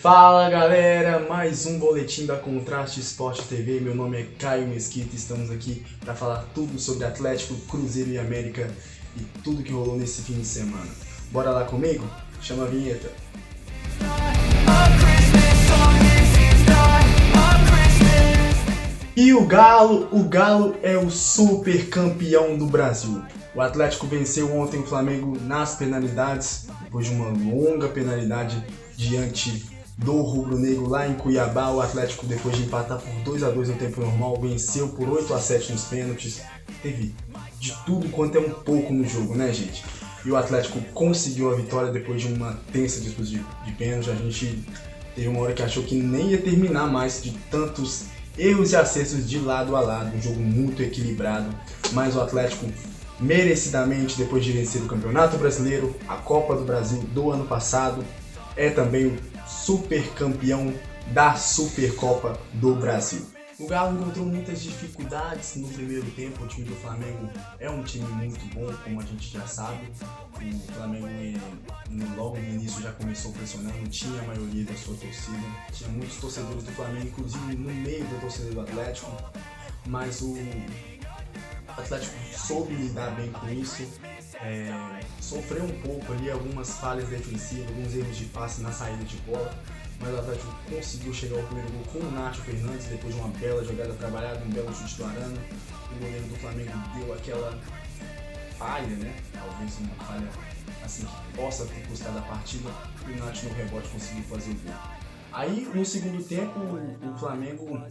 Fala galera, mais um boletim da Contraste Esporte TV. Meu nome é Caio Mesquita e estamos aqui para falar tudo sobre Atlético, Cruzeiro e América e tudo que rolou nesse fim de semana. Bora lá comigo? Chama a vinheta. E o Galo é o super campeão do Brasil. O Atlético venceu ontem o Flamengo nas penalidades, depois de uma longa penalidade diante do rubro-negro lá em Cuiabá. O Atlético, depois de empatar por 2-2 no tempo normal, venceu por 8-7 nos pênaltis. Teve de tudo quanto é um pouco no jogo, né, gente? E o Atlético conseguiu a vitória depois de uma tensa disputa de pênalti. A gente teve uma hora que achou que nem ia terminar mais de tantos erros e acertos de lado a lado. Um jogo muito equilibrado, mas o Atlético merecidamente, depois de vencer o Campeonato Brasileiro, a Copa do Brasil do ano passado, é também o super campeão da Supercopa do Brasil. O Galo encontrou muitas dificuldades no primeiro tempo. O time do Flamengo é um time muito bom, como a gente já sabe. O Flamengo logo no início já começou pressionando, tinha a maioria da sua torcida, tinha muitos torcedores do Flamengo, inclusive no meio da torcida do Atlético, mas o Atlético soube lidar bem com isso, sofreu um pouco ali, algumas falhas defensivas, alguns erros de passe na saída de bola, mas o Atlético conseguiu chegar ao primeiro gol com o Nacho Fernandes, depois de uma bela jogada trabalhada, um belo chute do Arana. O goleiro do Flamengo deu aquela falha, né? Talvez uma falha assim que possa ter custado a partida, e o Nacho no rebote conseguiu fazer o gol. Aí no segundo tempo o Flamengo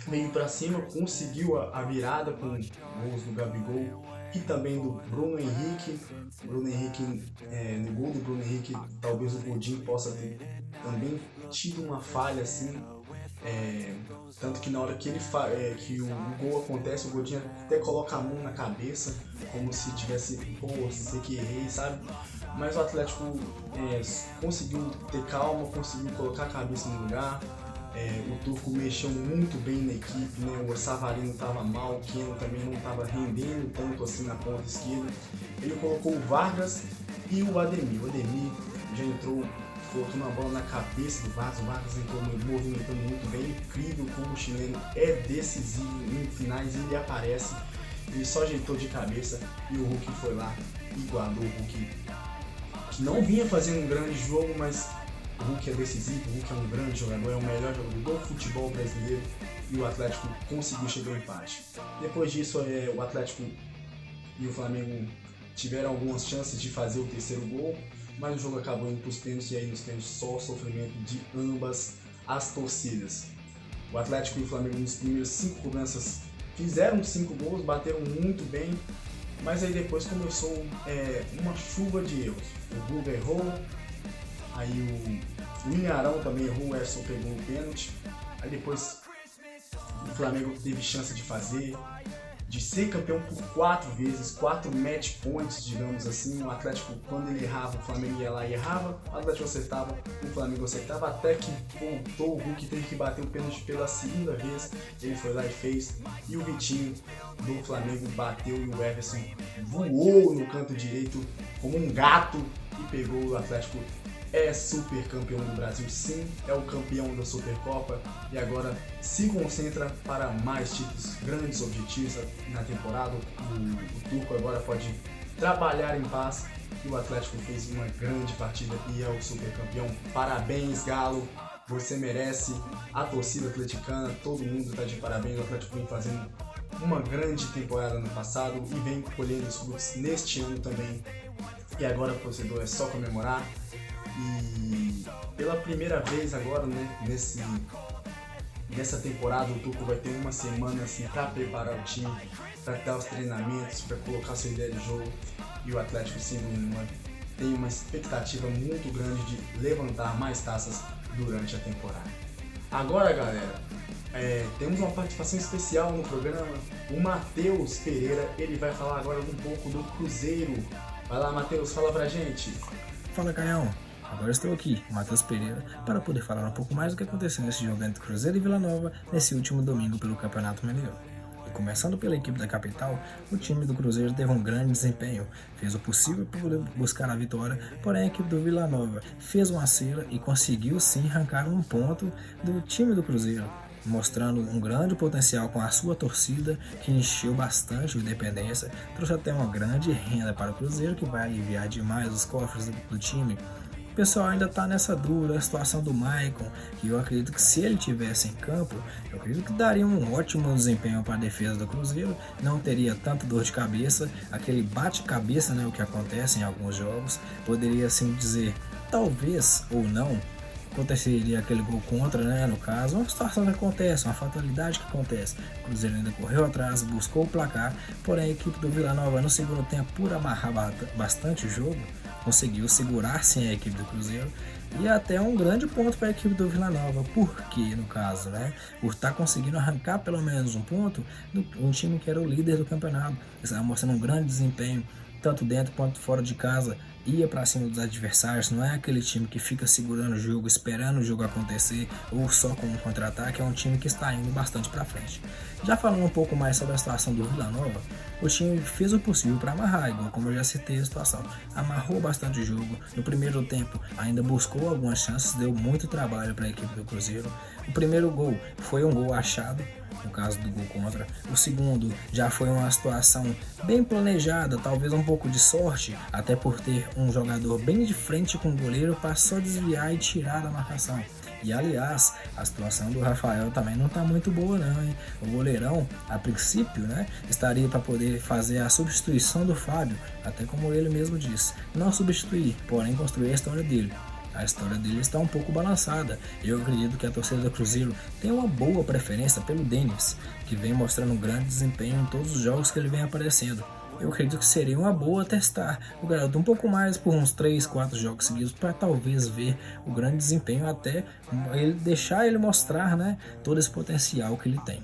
veio para cima, conseguiu a virada com gols do Gabigol e também do Bruno Henrique. No gol do Bruno Henrique, talvez o Godinho possa ter também tido uma falha assim. Tanto que na hora que que o gol acontece, o Godinho até coloca a mão na cabeça, como se tivesse, sei que errei, sabe? Mas o Atlético conseguiu ter calma, conseguiu colocar a cabeça no lugar. O Turco mexeu muito bem na equipe, né? O Savarino estava mal, o Keno também não estava rendendo tanto assim na ponta esquerda. Ele colocou o Vargas e o Ademir. O Ademir já entrou, colocou uma bola na cabeça do Vargas. O Vargas entrou movimentando muito bem. Incrível como o chileno é decisivo em finais, ele aparece. Ele só ajeitou de cabeça e o Hulk foi lá e igualou. O Hulk, que não vinha fazendo um grande jogo, mas o Hulk é decisivo, o Hulk é um grande jogador, é o melhor jogador do futebol brasileiro, e o Atlético conseguiu chegar ao empate. Depois disso, o Atlético e o Flamengo tiveram algumas chances de fazer o terceiro gol, mas o jogo acabou indo para os pênaltis, e aí nos pênaltis só o sofrimento de ambas as torcidas. O Atlético e o Flamengo nos primeiros 5 cobranças fizeram 5 gols, bateram muito bem, mas aí depois começou uma chuva de erros. O Guga errou, aí o Ilharão também errou, o Erson pegou o pênalti. Aí depois o Flamengo teve chance de ser campeão por 4 vezes, 4 match points, digamos assim. O Atlético, quando ele errava, o Flamengo ia lá e errava, o Atlético acertava, o Flamengo acertava, até que voltou, o Hulk teve que bater o pênalti pela segunda vez, ele foi lá e fez, e o Vitinho do Flamengo bateu e o Everson voou no canto direito como um gato e pegou. O Atlético é super campeão do Brasil, sim, é o campeão da Supercopa e agora se concentra para mais títulos, grandes objetivos na temporada. O Turco agora pode trabalhar em paz e o Atlético fez uma grande partida e é o super campeão. Parabéns, Galo, você merece. A torcida atleticana, todo mundo está de parabéns. O Atlético vem fazendo uma grande temporada no passado e vem colhendo os frutos neste ano também. E agora o torcedor é só comemorar. E pela primeira vez agora, né, nessa temporada, o Turco vai ter uma semana assim para preparar o time, para dar os treinamentos, para colocar sua ideia de jogo. E o Atlético tem uma expectativa muito grande de levantar mais taças durante a temporada. Agora, galera, temos uma participação especial no programa. O Matheus Pereira, ele vai falar agora um pouco do Cruzeiro. Vai lá, Matheus, fala pra gente. Fala, Caião. Agora estou aqui, Matheus Pereira, para poder falar um pouco mais do que aconteceu nesse jogo entre Cruzeiro e Vila Nova nesse último domingo pelo Campeonato Mineiro. E começando pela equipe da capital, o time do Cruzeiro teve um grande desempenho, fez o possível para poder buscar a vitória, porém a equipe do Vila Nova fez uma cera e conseguiu sim arrancar um ponto do time do Cruzeiro, mostrando um grande potencial com a sua torcida, que encheu bastante o Independência, trouxe até uma grande renda para o Cruzeiro, que vai aliviar demais os cofres do time. O pessoal ainda está nessa dúvida, a situação do Maicon, que eu acredito que se ele tivesse em campo, eu acredito que daria um ótimo desempenho para a defesa do Cruzeiro, não teria tanto dor de cabeça, aquele bate-cabeça, né, o que acontece em alguns jogos, poderia assim dizer, talvez ou não, aconteceria aquele gol contra, né, no caso, uma situação que acontece, uma fatalidade que acontece. O Cruzeiro ainda correu atrás, buscou o placar, porém a equipe do Vila Nova no segundo tempo, por amarrar bastante o jogo, conseguiu segurar sim a equipe do Cruzeiro e até um grande ponto para a equipe do Vila Nova, porque no caso, né, por estar conseguindo arrancar pelo menos um ponto, um time que era o líder do campeonato, estava mostrando um grande desempenho, tanto dentro quanto fora de casa, ia para cima dos adversários, não é aquele time que fica segurando o jogo, esperando o jogo acontecer ou só com um contra-ataque, é um time que está indo bastante para frente. Já falando um pouco mais sobre a situação do Vila Nova, o time fez o possível para amarrar, igual como eu já citei a situação, amarrou bastante o jogo, no primeiro tempo ainda buscou algumas chances, deu muito trabalho para a equipe do Cruzeiro. O primeiro gol foi um gol achado, no caso do gol contra. O segundo já foi uma situação bem planejada, talvez um pouco de sorte, até por ter um jogador bem de frente com o goleiro para só desviar e tirar da marcação. E aliás, a situação do Rafael também não está muito boa não, hein? O goleirão, a princípio, né, estaria para poder fazer a substituição do Fábio, até como ele mesmo disse, não substituir, porém construir a história dele. A história dele está um pouco balançada. Eu acredito que a torcida do Cruzeiro tem uma boa preferência pelo Denis, que vem mostrando um grande desempenho em todos os jogos que ele vem aparecendo. Eu acredito que seria uma boa testar o garoto um pouco mais por uns 3, 4 jogos seguidos para talvez ver o grande desempenho, até ele deixar ele mostrar, né, todo esse potencial que ele tem.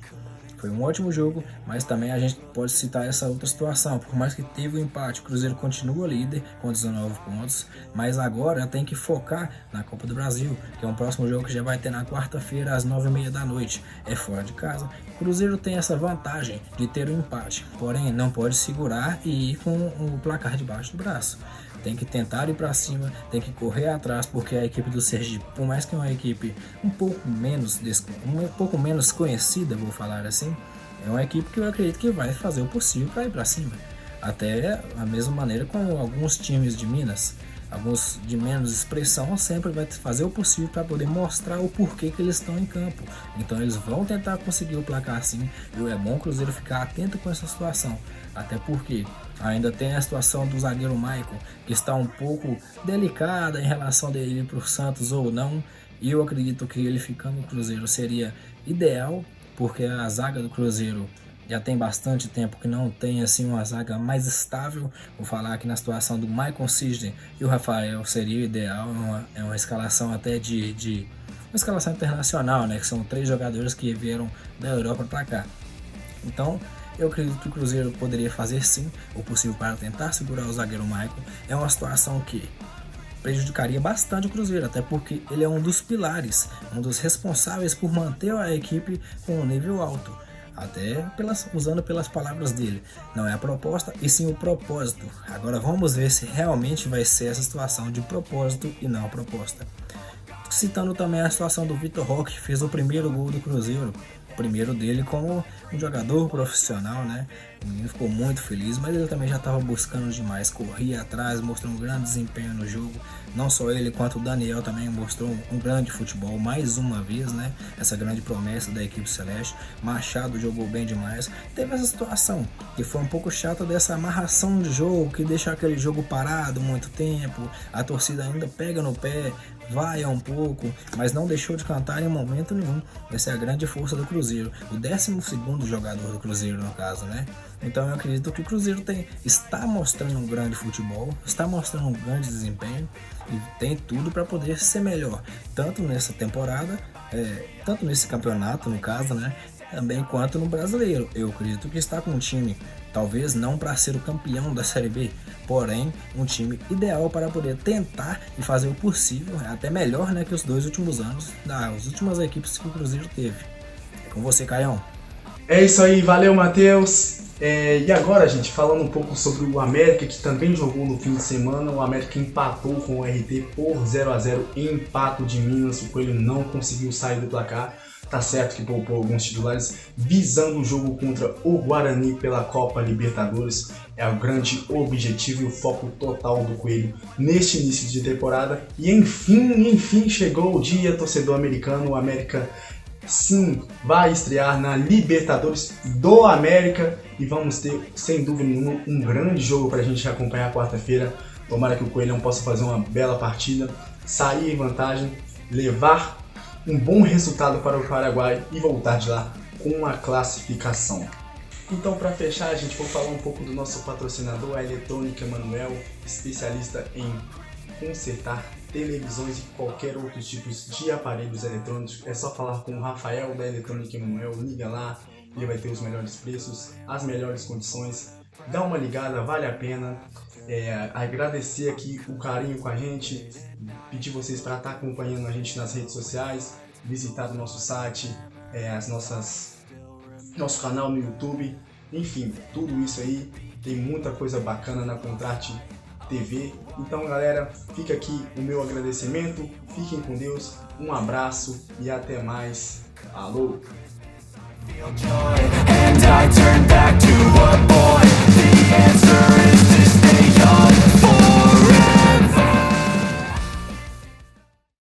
Foi um ótimo jogo, mas também a gente pode citar essa outra situação. Por mais que teve o empate, o Cruzeiro continua líder com 19 pontos, mas agora tem que focar na Copa do Brasil, que é um próximo jogo que já vai ter na quarta-feira às 9h30 da noite. É fora de casa. O Cruzeiro tem essa vantagem de ter o empate, porém não pode segurar e ir com o placar debaixo do braço. Tem que tentar ir para cima, tem que correr atrás, porque a equipe do Sergipe, por mais que é uma equipe um pouco menos conhecida, vou falar assim, é uma equipe que eu acredito que vai fazer o possível para ir para cima. Até a mesma maneira com alguns times de Minas, alguns de menos expressão, sempre vai fazer o possível para poder mostrar o porquê que eles estão em campo. Então eles vão tentar conseguir o placar sim, e é bom o Cruzeiro ficar atento com essa situação, até porque ainda tem a situação do zagueiro Maicon, que está um pouco delicada em relação dele para o Santos ou não, e eu acredito que ele ficando no Cruzeiro seria ideal, porque a zaga do Cruzeiro já tem bastante tempo que não tem assim uma zaga mais estável. Vou falar aqui na situação do Maicon Sidney e o Rafael seria ideal, é uma escalação até uma escalação internacional, né, que são 3 jogadores que vieram da Europa para cá. Então eu acredito que o Cruzeiro poderia fazer sim o possível para tentar segurar o zagueiro Maicon. É uma situação que prejudicaria bastante o Cruzeiro, até porque ele é um dos pilares, um dos responsáveis por manter a equipe com um nível alto. Até usando pelas palavras dele, não é a proposta e sim o propósito. Agora vamos ver se realmente vai ser essa situação de propósito e não a proposta. Citando também a situação do Vitor Roque, que fez o primeiro gol do Cruzeiro, o primeiro dele como um jogador profissional, né? O menino ficou muito feliz, mas ele também já estava buscando demais, corria atrás, mostrou um grande desempenho no jogo. Não só ele, quanto o Daniel também mostrou um grande futebol, mais uma vez, né? Essa grande promessa da equipe celeste. Machado jogou bem demais. Teve essa situação que foi um pouco chata dessa amarração de jogo, que deixa aquele jogo parado muito tempo, a torcida ainda pega no pé, vai um pouco, mas não deixou de cantar em momento nenhum. Essa é a grande força do Cruzeiro, o 12º jogador do Cruzeiro no caso, né? Então eu acredito que o Cruzeiro está mostrando um grande futebol, está mostrando um grande desempenho e tem tudo para poder ser melhor, tanto nessa temporada, tanto nesse campeonato no caso, né? Também quanto no brasileiro. Eu acredito que está com um time, talvez não para ser o campeão da Série B, porém um time ideal para poder tentar e fazer o possível, até melhor, né, que os 2 últimos anos, das últimas equipes que o Cruzeiro teve. É com você, Caião. É isso aí, valeu, Matheus. E agora, gente, falando um pouco sobre o América, que também jogou no fim de semana. O América empatou com o RT por 0-0 em Pato de Minas. O Coelho não conseguiu sair do placar. Tá certo que poupou alguns titulares, visando o jogo contra o Guarani pela Copa Libertadores. É o grande objetivo e o foco total do Coelho neste início de temporada. E enfim chegou o dia, torcedor americano. O América sim vai estrear na Libertadores do América e vamos ter, sem dúvida nenhuma, um grande jogo para a gente acompanhar quarta-feira. Tomara que o Coelhão possa fazer uma bela partida, sair em vantagem, levar um bom resultado para o Paraguai e voltar de lá com uma classificação. Então, para fechar, a gente vai falar um pouco do nosso patrocinador, a Eletrônica Emanuel, especialista em consertar televisões e qualquer outro tipo de aparelhos eletrônicos. É só falar com o Rafael da Eletrônica Emanuel, liga lá, ele vai ter os melhores preços, as melhores condições. Dá uma ligada, vale a pena. Agradecer aqui o carinho com a gente, pedir vocês para estar acompanhando a gente nas redes sociais, visitar o nosso site, nosso canal no YouTube, enfim, tudo isso aí, tem muita coisa bacana na Contrate TV. Então, galera, fica aqui o meu agradecimento, fiquem com Deus, um abraço e até mais. Alô!